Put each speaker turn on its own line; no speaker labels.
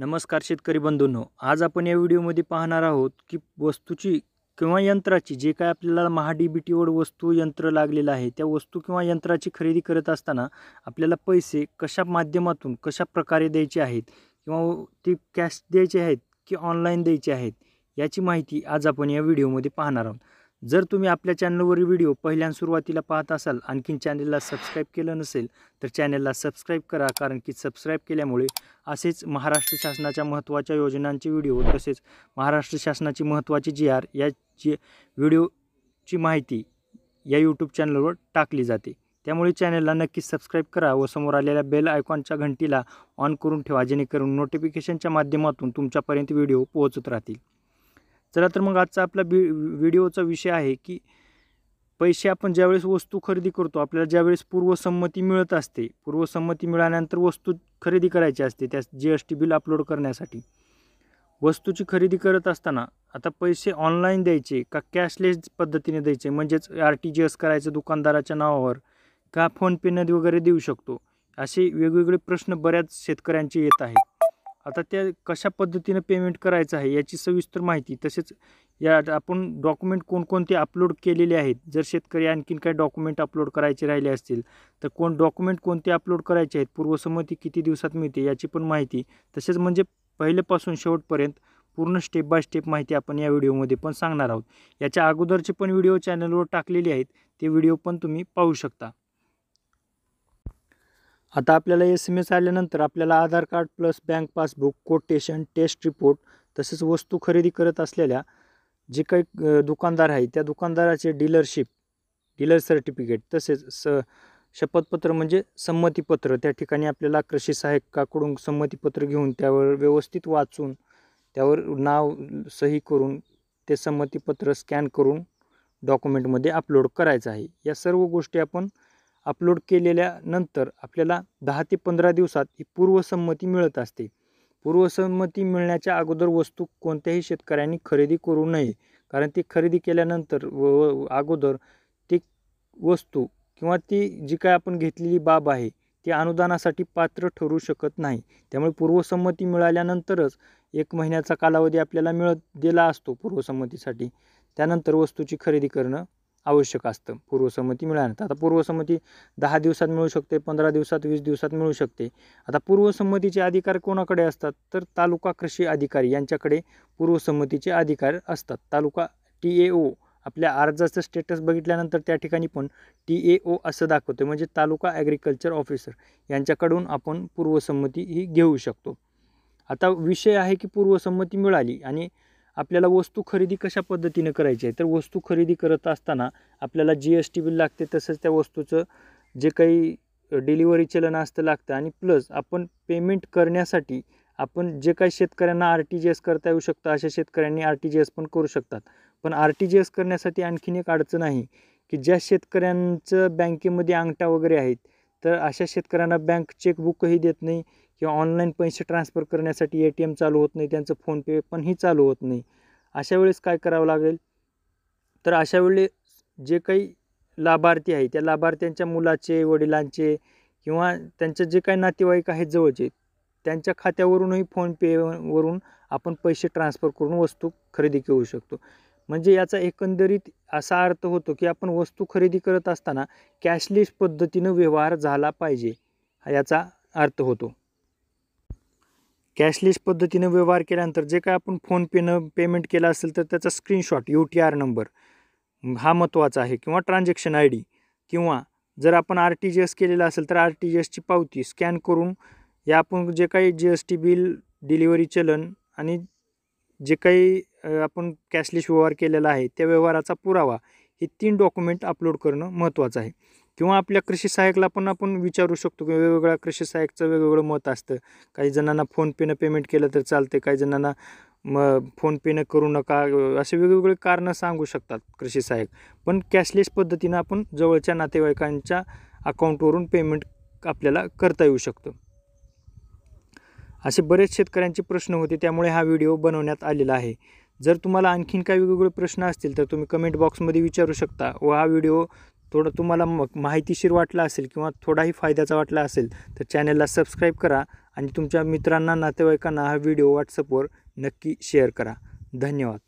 नमस्कार शेतकरी बंधूंनो, आज आपण या व्हिडिओमध्ये पाहणार आहोत की वस्तूची किंवा यंत्राची जे काय आपल्याला महा-डी-बी-टीवर वस्तू यंत्र लागलेलं आहे, त्या वस्तू किंवा यंत्राची खरेदी करत असताना आपल्याला पैसे कशा माध्यमातून कशा प्रकारे द्यायचे आहेत किंवा ते कॅश द्यायचे आहेत की ऑनलाईन द्यायचे आहेत, याची माहिती आज आपण या व्हिडिओमध्ये पाहणार आहोत. जर तुम्ही आपल्या चॅनलवरील व्हिडिओ पहिल्यांदा सुरुवातीला पाहत असाल, आणखीन चॅनलला सबस्क्राईब केलं नसेल तर चॅनलला सबस्क्राईब करा, कारण की सबस्क्राईब केल्यामुळे असेच महाराष्ट्र शासनाच्या महत्त्वाच्या योजनांचे व्हिडिओ तसेच महाराष्ट्र शासनाची महत्त्वाची जी.आर. याची व्हिडिओची माहिती या यूट्यूब चॅनलवर टाकली जाते. त्यामुळे चॅनलला नक्कीच सबस्क्राईब करा व समोर आलेल्या बेल आयकॉनच्या घंटीला ऑन करून ठेवा, जेणेकरून नोटिफिकेशनच्या माध्यमातून तुमच्यापर्यंत व्हिडिओ पोहोचत राहतील. चला तर मग आजचा आपला व्हिडिओचा विषय आहे की पैसे आपण ज्यावेळेस वस्तू खरेदी करतो, आपल्याला ज्यावेळेस पूर्वसंमती मिळत असते, पूर्वसंमती मिळाल्यानंतर वस्तू खरेदी करायची असते, त्यास GST बिल अपलोड करण्यासाठी. वस्तूची खरेदी करत असताना आता पैसे ऑनलाईन द्यायचे का कॅशलेस पद्धतीने द्यायचे, म्हणजेच RTGS करायचं दुकानदाराच्या नावावर का फोनपेने वगैरे देऊ शकतो, असे वेगवेगळे प्रश्न बऱ्याच शेतकऱ्यांचे येत आहेत. आता त्या कशा पद्धतीने पेमेंट करायचं आहे याची सविस्तर माहिती, तसेच या आपण डॉक्युमेंट कोणकोणते अपलोड केलेले आहेत, जर शेतकरी आणखीन काही डॉक्युमेंट अपलोड करायचे राहिले असतील तर डॉक्युमेंट कोणते अपलोड करायचे आहेत, पूर्वसंमती किती दिवसात मिळते याची पण माहिती, तसेच म्हणजे पहिलेपासून शेवटपर्यंत पूर्ण स्टेप बाय स्टेप माहिती आपण या व्हिडिओमध्ये पण सांगणार आहोत. याच्या अगोदरचे पण व्हिडिओ चॅनलवर टाकलेले आहेत, ते व्हिडिओ पण तुम्ही पाहू शकता. आता आपल्याला SMS आल्यानंतर आपल्याला Aadhaar card plus bank passbook, quotation, test report तसेच वस्तू खरेदी करत असलेल्या जे काही दुकानदार आहे त्या दुकानदाराचे डीलर सर्टिफिकेट तसेच शपथपत्र म्हणजे संमतीपत्र, त्या ठिकाणी आपल्याला कृषी सहाय्यकाकडून संमतीपत्र घेऊन त्यावर व्यवस्थित वाचून त्यावर नाव सही करून ते संमतीपत्र स्कॅन करून डॉक्युमेंटमध्ये अपलोड करायचं आहे. या सर्व गोष्टी आपण अपलोड केलेल्यानंतर आपल्याला 10 ते 15 दिवसात ही पूर्वसंमती मिळत असते. पूर्वसंमती मिळण्याच्या अगोदर वस्तू कोणत्याही शेतकऱ्यांनी खरेदी करू नये, कारण ती खरेदी केल्यानंतर अगोदर ती वस्तू किंवा ती जी काय आपण घेतलेली बाब आहे ती अनुदानासाठी पात्र ठरू शकत नाही. त्यामुळे पूर्वसंमती मिळाल्यानंतरच 1 महिन्याचा कालावधी आपल्याला दिला असतो पूर्वसंमतीसाठी, त्यानंतर वस्तूची खरेदी करणं आवश्यक असतं पूर्वसंमती मिळाल्यानंतर. आता पूर्वसंमती 10 दिवसात मिळू शकते, 15 दिवसात, 20 दिवसात मिळू शकते. आता पूर्वसंमतीचे अधिकार कोणाकडे असतात तर तालुका कृषी अधिकारी यांच्याकडे पूर्वसंमतीचे अधिकार असतात. तालुका TAO आपल्या अर्जाचं स्टेटस बघितल्यानंतर त्या ठिकाणी पण TAO असं दाखवते, म्हणजे तालुका ॲग्रिकल्चर ऑफिसर यांच्याकडून आपण पूर्वसंमती ही घेऊ शकतो. आता विषय आहे की पूर्वसंमती मिळाली आणि आपल्याला वस्तू खरेदी कशा पद्धतीने करायची आहे, तर वस्तू खरेदी करत असताना आपल्याला GST बिल लागते, तसंच त्या वस्तूचं जे काही डिलिव्हरी चलन असतं लागतं, आणि प्लस आपण पेमेंट करण्यासाठी आपण जे काही शेतकऱ्यांना RTGS करता येऊ शकतं अशा शेतकऱ्यांनी RTGS पण करू शकतात. पण RTGS करण्यासाठी आणखीन एक अडचण आहे की ज्या शेतकऱ्यांचं बँकेमध्ये अंगठा वगैरे आहेत, तर अशा शेतकऱ्यांना बँक चेकबुकही देत नाही किंवा ऑनलाईन पैसे ट्रान्सफर करण्यासाठी ATM चालू होत नाही, त्यांचं फोनपे पणही चालू होत नाही. अशा वेळेस काय करावं लागेल, तर अशा वेळेस जे काही लाभार्थी आहे त्या लाभार्थ्यांच्या मुलाचे, वडिलांचे किंवा त्यांचे जे काही नातेवाईक आहेत जवळचे, त्यांच्या खात्यावरूनही फोनपेवरून आपण पैसे ट्रान्सफर करून वस्तू खरेदी करू शकतो. म्हणजे याचा एकंदरीत असा अर्थ होतो की आपण वस्तू खरेदी करत असताना कॅशलेस पद्धतीनं व्यवहार झाला पाहिजे, हा याचा अर्थ होतो. कॅशलेस पद्धतीनं व्यवहार केल्यानंतर जे काय आपण फोनपेनं पेमेंट केलं असेल तर त्याचा स्क्रीनशॉट UTR नंबर हा महत्त्वाचा आहे, किंवा ट्रान्झॅक्शन ID, किंवा जर आपण RTGS केलेलं असेल तर RTGSची पावती स्कॅन करून या आपण जे काही GST बिल, डिलिव्हरी चलन आणि जे काही आपण कॅशलेस व्यवहार केलेला आहे त्या व्यवहाराचा पुरावा, हे 3 डॉक्युमेंट अपलोड करणं महत्त्वाचं आहे. किंवा आपल्या कृषी सहाय्यकला पण आपण विचारू शकतो की वेगवेगळ्या कृषी सहाय्यकचं वेगवेगळं मत असतं. काही जणांना फोनपेनं पेमेंट केलं तर चालते, काही जणांना फोनपेनं करू नका, असे वेगवेगळे कारणं सांगू शकतात कृषी सहाय्यक. पण कॅशलेस पद्धतीनं आपण जवळच्या नातेवाईकांच्या अकाउंटवरून पेमेंट आपल्याला करता येऊ शकतं. असे बरेच शेतकऱ्यांचे प्रश्न होते, त्यामुळे हा व्हिडिओ बनवण्यात आलेला आहे. जर तुम्हाला आणखीन काही वेगवेगळे प्रश्न असतील तर तुम्ही कमेंट बॉक्समध्ये विचारू शकता व हा व्हिडिओ थोडं तुम्हाला माहितीशीर वाटलं असेल किंवा थोडाही फायद्याचा वाटला असेल तर चॅनलला सबस्क्राईब करा आणि तुमच्या मित्रांना नातेवाईकांना हा व्हिडिओ व्हॉट्सअपवर नक्की शेअर करा. धन्यवाद.